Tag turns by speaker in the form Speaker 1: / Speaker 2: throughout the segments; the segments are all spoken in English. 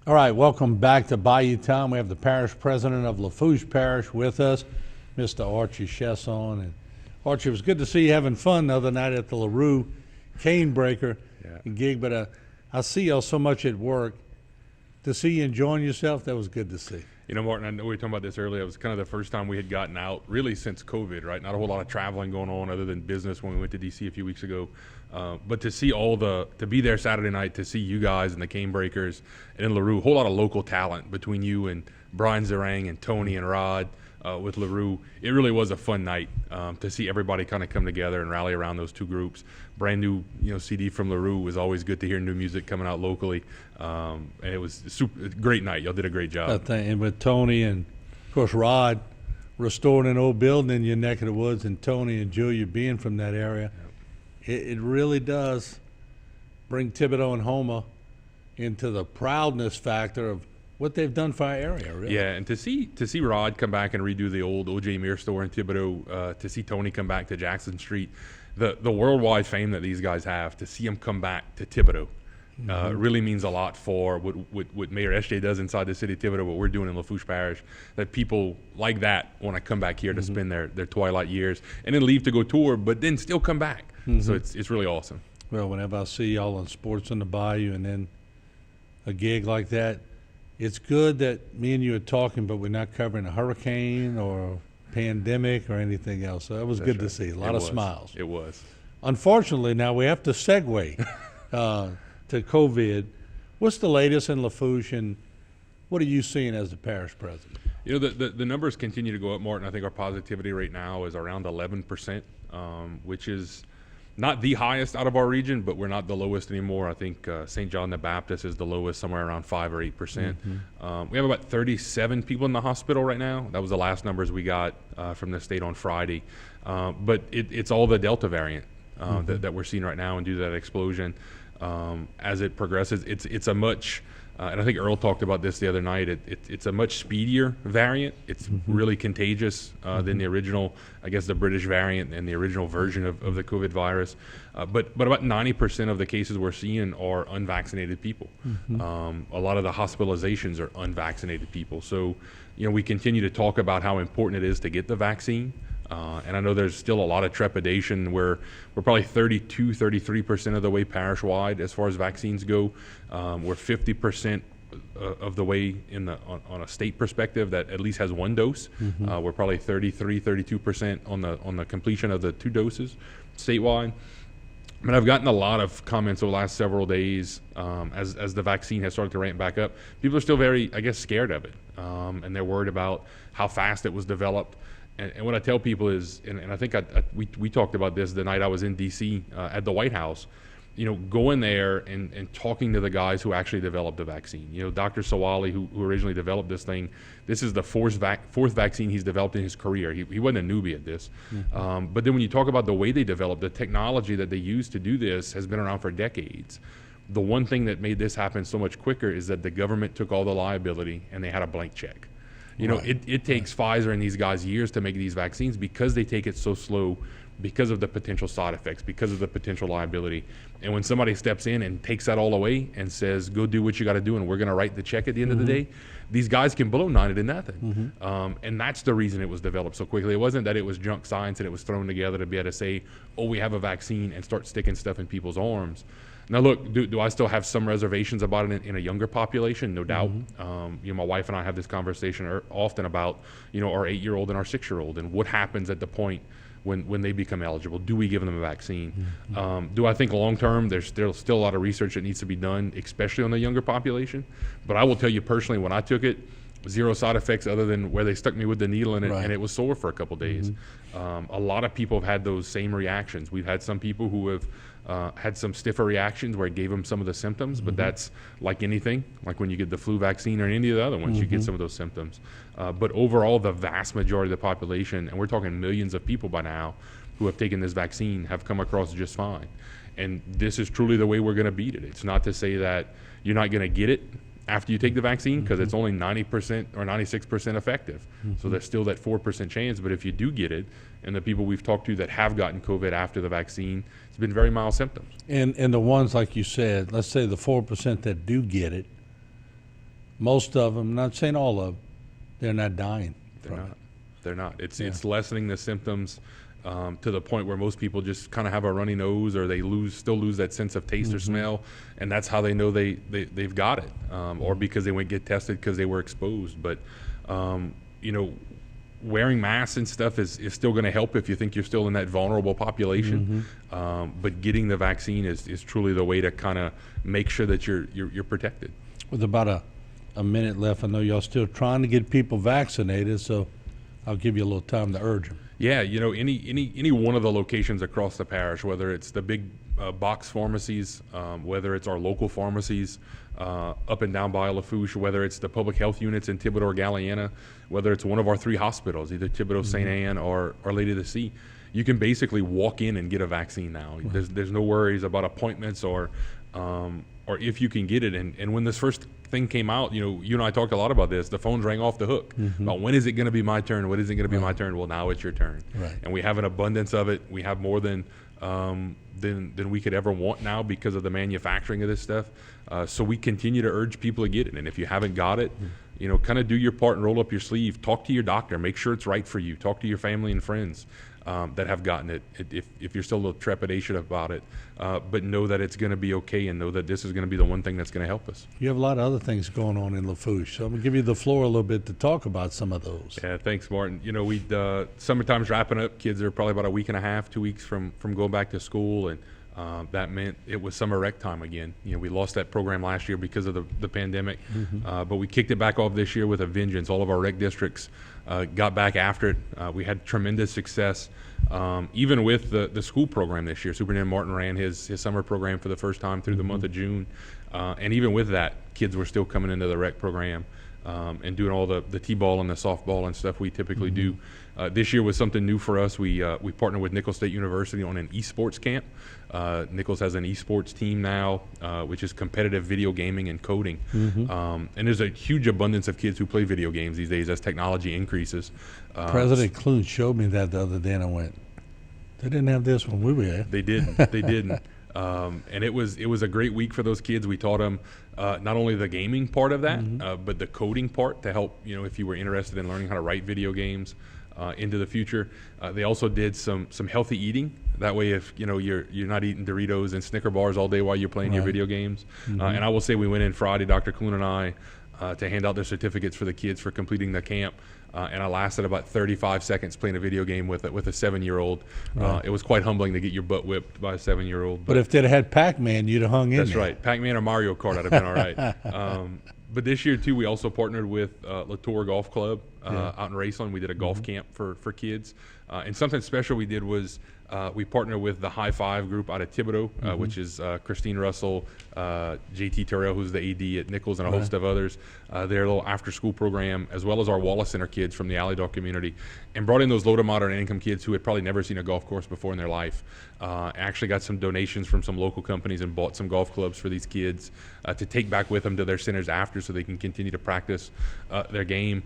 Speaker 1: All right, welcome back to Bayou Time. We have the parish president of Lafourche Parish with us, Mr. Archie Chesson. And Archie, it was good to see you having fun the other night at the LaRue Canebreaker
Speaker 2: Yeah.
Speaker 1: gig, but I see y'all so much at work. To see you enjoying yourself, that was good to see.
Speaker 2: You know, Martin, I know we were talking about this earlier. It was kind of the first time we had gotten out, really, since COVID, right? Not a whole lot of traveling going on other than business when we went to D.C. a few weeks ago. But to see to be there Saturday night, to see you guys and the Canebreakers and in LaRue, a whole lot of local talent between you and Brian Zerang and Tony and Rod with LaRue. It really was a fun night to see everybody kind of come together and rally around those two groups. Brand new, CD from LaRue was always good to hear new music coming out locally. And it was a great night. Y'all did a great job.
Speaker 1: And with Tony and, of course, Rod restoring an old building in your neck of the woods, and Tony and Julia being from that area, it really does bring Thibodaux and Houma into the proudness factor of what they've done for our area, really.
Speaker 2: Yeah, and to see Rod come back and redo the old O.J. Meir store in Thibodaux, to see Tony come back to Jackson Street, the worldwide fame that these guys have, to see them come back to Thibodaux really means a lot for what Mayor S.J. does inside the city of Thibodaux, what we're doing in Lafourche Parish, that people like that want to come back here to spend their twilight years and then leave to go tour, but then still come back. So it's really awesome.
Speaker 1: Well, whenever I see y'all on Sports on the Bayou and then a gig like that, it's good that me and you are talking, but we're not covering a hurricane or a pandemic or anything else. So that was good to see. A lot of smiles.
Speaker 2: It was.
Speaker 1: Unfortunately, now we have to segue to COVID. What's the latest in Lafourche, and what are you seeing as the parish president?
Speaker 2: You know, the numbers continue to go up, Martin. I think our positivity rate now is around 11%, which is not the highest out of our region, but we're not the lowest anymore. I think St. John the Baptist is the lowest, somewhere around 5 or 8%. We have about 37 people in the hospital right now. That was the last numbers we got from the state on Friday. But it's all the Delta variant that we're seeing right now, and due to that explosion, as it progresses, it's a much and I think Earl talked about this the other night. It's a much speedier variant. It's really contagious than the original, I guess, the British variant and the original version of the COVID virus. But about 90% of the cases we're seeing are unvaccinated people. A lot of the hospitalizations are unvaccinated people. So, we continue to talk about how important it is to get the vaccine. And I know there's still a lot of trepidation. We're probably 33% of the way parish-wide as far as vaccines go. We're 50% of the way on a state perspective that at least has one dose. We're probably 32% on the completion of the 2 doses statewide. But I've gotten a lot of comments over the last several days as the vaccine has started to ramp back up. People are still very, I guess, scared of it, and they're worried about how fast it was developed. And what I tell people is, and I think we talked about this the night I was in D.C. At the White House, going there and talking to the guys who actually developed the vaccine. Dr. Sawali, who originally developed this thing, this is the fourth vaccine he's developed in his career. He wasn't a newbie at this. But then when you talk about the way they developed, the technology that they used to do this has been around for decades. The one thing that made this happen so much quicker is that the government took all the liability and they had a blank check. It takes Pfizer and these guys years to make these vaccines because they take it so slow, because of the potential side effects, because of the potential liability. And when somebody steps in and takes that all away and says, go do what you got to do and we're going to write the check at the end of the day, these guys can blow 90 to nothing. And that's the reason it was developed so quickly. It wasn't that it was junk science and it was thrown together to be able to say, oh, we have a vaccine and start sticking stuff in people's arms. Now, look, do I still have some reservations about it in a younger population? No doubt. My wife and I have this conversation often about, our 8-year-old and our 6-year-old and what happens at the point when they become eligible. Do we give them a vaccine? Do I think long-term there's still a lot of research that needs to be done, especially on the younger population? But I will tell you personally, when I took it, 0 side effects other than where they stuck me with the needle in it, and it was sore for a couple days. A lot of people have had those same reactions. We've had some people who have had some stiffer reactions where it gave them some of the symptoms, but that's like anything, like when you get the flu vaccine or any of the other ones, you get some of those symptoms. But overall, the vast majority of the population, and we're talking millions of people by now who have taken this vaccine, have come across just fine. And this is truly the way we're going to beat it. It's not to say that you're not going to get it after you take the vaccine, because it's only 90% or 96% effective. So there's still that 4% chance. But if you do get it, and the people we've talked to that have gotten COVID after the vaccine, it's been very mild symptoms.
Speaker 1: And the ones, like you said, let's say the 4% that do get it, most of them, not saying all of them, they're not dying.
Speaker 2: They're
Speaker 1: from
Speaker 2: not.
Speaker 1: it.
Speaker 2: They're not. It's lessening the symptoms to the point where most people just kind of have a runny nose, or they still lose that sense of taste or smell, and that's how they know they've got it, or because they went get tested because they were exposed. But you know, wearing masks and stuff is still going to help if you think you're still in that vulnerable population. But getting the vaccine is truly the way to kind of make sure that you're protected.
Speaker 1: With about a minute left, I know y'all still trying to get people vaccinated, so I'll give you a little time to urge them.
Speaker 2: Yeah, you know, any one of the locations across the parish, whether it's the big box pharmacies, whether it's our local pharmacies up and down by Lafourche, whether it's the public health units in Thibodaux or Galliena, whether it's one of our 3 hospitals, either Thibodaux, St. Anne, or Our Lady of the Sea, you can basically walk in and get a vaccine now. There's no worries about appointments or if you can get it. And when this first thing came out, you and I talked a lot about this. The phones rang off the hook about when is it going to be my turn? When is it going to be my turn? Well, now it's your turn.
Speaker 1: Right.
Speaker 2: And we have an abundance of it. We have more than we could ever want now because of the manufacturing of this stuff. So we continue to urge people to get it. And if you haven't got it, kind of do your part and roll up your sleeve. Talk to your doctor. Make sure it's right for you. Talk to your family and friends that have gotten it, if you're still a little trepidation about it. But know that it's going to be okay, and know that this is going to be the one thing that's going to help us.
Speaker 1: You have a lot of other things going on in Lafourche, so I'm going to give you the floor a little bit to talk about some of those.
Speaker 2: Yeah, thanks, Martin. Summertime's wrapping up. Kids are probably about a week and a half, 2 weeks from going back to school, and that meant it was summer rec time again. We lost that program last year because of the pandemic, but we kicked it back off this year with a vengeance. All of our rec districts got back after it. We had tremendous success, even with the school program this year. Superintendent Martin ran his summer program for the first time through the month of June, and even with that, kids were still coming into the rec program and doing all the t-ball and the softball and stuff we typically do. This year was something new for us. We partnered with Nicholls State University on an esports camp. Nicholls has an esports team now, which is competitive video gaming and coding. And there's a huge abundance of kids who play video games these days as technology increases.
Speaker 1: President Clune showed me that the other day, and I went, they didn't have this when we were there.
Speaker 2: They didn't. They didn't. And it was a great week for those kids. We taught them not only the gaming part of that, but the coding part to help, if you were interested in learning how to write video games into the future. They also did some healthy eating. That way, if you're not eating Doritos and Snicker bars all day while you're playing your video games. And I will say we went in Friday, Dr. Clune and I, to hand out their certificates for the kids for completing the camp. And I lasted about 35 seconds playing a video game with a 7-year-old. It was quite humbling to get your butt whipped by a 7-year-old.
Speaker 1: But if they'd had Pac-Man, you'd have hung in
Speaker 2: That's
Speaker 1: there.
Speaker 2: right. Pac-Man or Mario Kart would have been all right. But this year, too, we also partnered with Latour Golf Club out in Raceland. We did a golf camp for kids. And something special we did was we partnered with the High Five group out of Thibodaux, which is Christine Russell, JT Terrell, who's the AD at Nicholls, and a host of others. Their little after-school program, as well as our Wallace Center kids from the Alley community, and brought in those low to moderate income kids who had probably never seen a golf course before in their life. Actually got some donations from some local companies and bought some golf clubs for these kids to take back with them to their centers after, so they can continue to practice their game.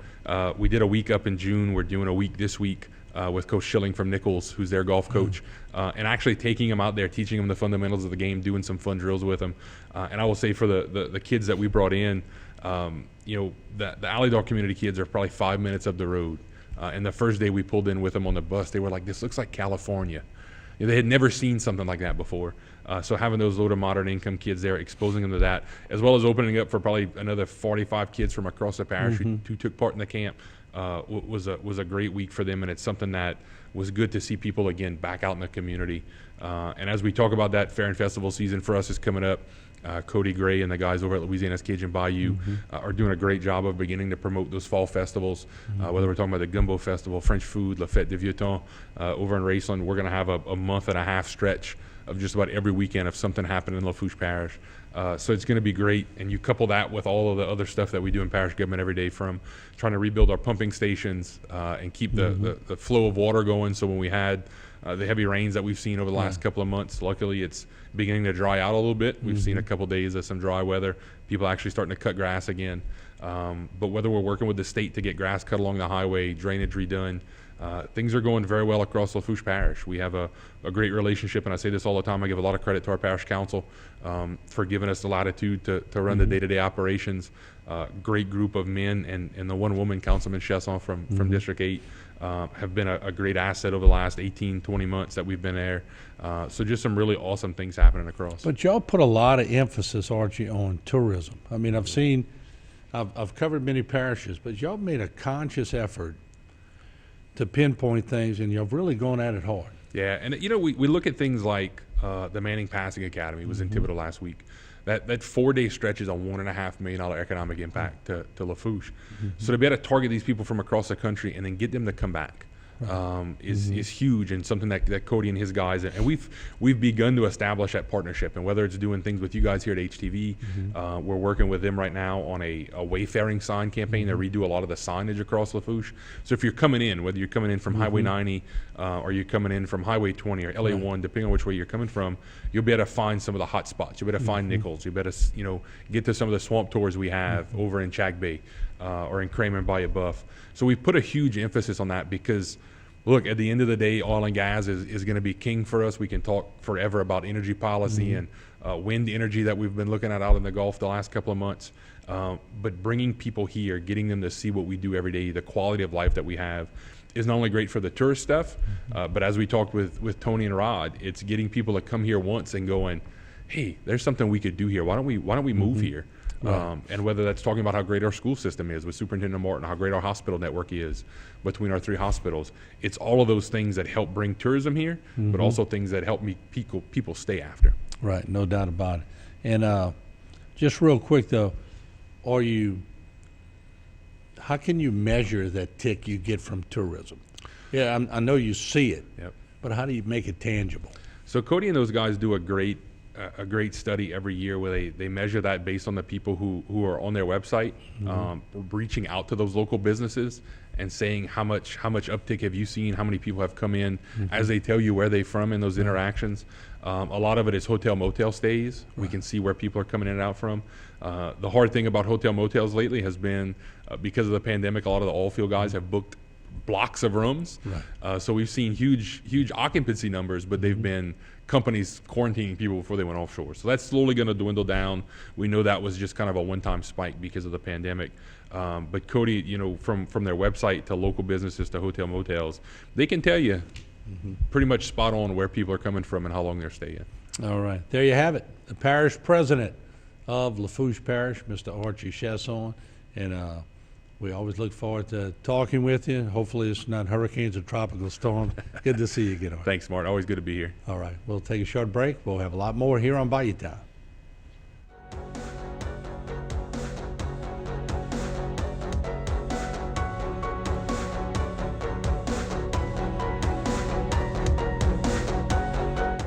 Speaker 2: We did a week up in June. We're doing a week this week with Coach Schilling from Nicholls, who's their golf coach, and actually taking them out there, teaching them the fundamentals of the game, doing some fun drills with them. And I will say for the kids that we brought in, the Alley community kids are probably 5 minutes up the road. And the first day we pulled in with them on the bus, they were like, this looks like California. They had never seen something like that before. So having those low to moderate income kids there, exposing them to that, as well as opening up for probably another 45 kids from across the parish who took part in the camp, was a great week for them. And it's something that was good to see people, again, back out in the community. And as we talk about that, Fair and Festival season for us is coming up. Cody Gray and the guys over at Louisiana's Cajun Bayou are doing a great job of beginning to promote those fall festivals, whether we're talking about the Gumbo Festival, French Food, La Fête de Vieux Temps over in Raceland. We're going to have a month and a half stretch of just about every weekend of something happening in Lafourche Parish. So it's going to be great. And you couple that with all of the other stuff that we do in parish government every day, from trying to rebuild our pumping stations and keep the flow of water going. So when we had the heavy rains that we've seen over the last couple of months, luckily it's beginning to dry out a little bit. We've seen a couple days of some dry weather, people actually starting to cut grass again. But whether we're working with the state to get grass cut along the highway, drainage redone, Things are going very well across Lafourche Parish. We have a great relationship, and I say this all the time. I give a lot of credit to our parish council for giving us the latitude to run the day-to-day operations. Great group of men, and the one woman, Councilman Chesson from District 8, have been a great asset over the last 18, 20 months that we've been there. So just some really awesome things happening across.
Speaker 1: But y'all put a lot of emphasis, Archie, on tourism. I mean, I've covered many parishes, but y'all made a conscious effort to pinpoint things, and you've really gone at it hard.
Speaker 2: Yeah, and we look at things like the Manning Passing Academy was in Thibodaux last week. That 4-day stretch is a $1.5 million economic impact to Lafourche. So to be able to target these people from across the country and then get them to come back is huge, and something that Cody and his guys, and we've begun to establish that partnership. And whether it's doing things with you guys here at HTV, we're working with them right now on a wayfaring sign campaign. They redo a lot of the signage across Lafourche. So if you're coming in, whether you're coming in from Highway 90 or you're coming in from Highway 20 or LA1, depending on which way you're coming from, you'll be able to find some of the hot spots. You'll be able to find Nichols. You'll be able to get to some of the swamp tours we have over in Chag Bay or in Kramer and Bayou Buff. So we put a huge emphasis on that because, look, at the end of the day, oil and gas is going to be king for us. We can talk forever about energy policy and wind energy that we've been looking at out in the Gulf the last couple of months. But bringing people here, getting them to see what we do every day, the quality of life that we have, is not only great for the tourist stuff, but as we talked with Tony and Rod, it's getting people to come here once and going, hey, there's something we could do here. Why don't we move here? Right. And whether that's talking about how great our school system is with Superintendent Martin, how great our hospital network is between our 3 hospitals, it's all of those things that help bring tourism here, but also things that help people stay after.
Speaker 1: Right, no doubt about it. And just real quick though, how can you measure that tick you get from tourism? Yeah, I know you see it, but how do you make it tangible?
Speaker 2: So Cody and those guys do a great study every year where they measure that based on the people who are on their website, reaching out to those local businesses and saying how much uptick have you seen, how many people have come in, as they tell you where they're from in those interactions. A lot of it is hotel motel stays. We can see where people are coming in and out from. The hard thing about hotel motels lately has been because of the pandemic, a lot of the oil field guys have booked blocks of rooms. So we've seen huge occupancy numbers, but they've been companies quarantining people before they went offshore. So that's slowly going to dwindle down. We know that was just kind of a one-time spike because of the pandemic. But Cody, from their website to local businesses to hotel motels, they can tell you pretty much spot on where people are coming from and how long they're staying.
Speaker 1: All right, there you have it. The parish president of Lafourche Parish, Mr. Archie Chesson, and we always look forward to talking with you. Hopefully it's not hurricanes or tropical storms. Good to see you again.
Speaker 2: Thanks, Martin. Always good to be here.
Speaker 1: All right, we'll take a short break. We'll have a lot more here on Bayou Time.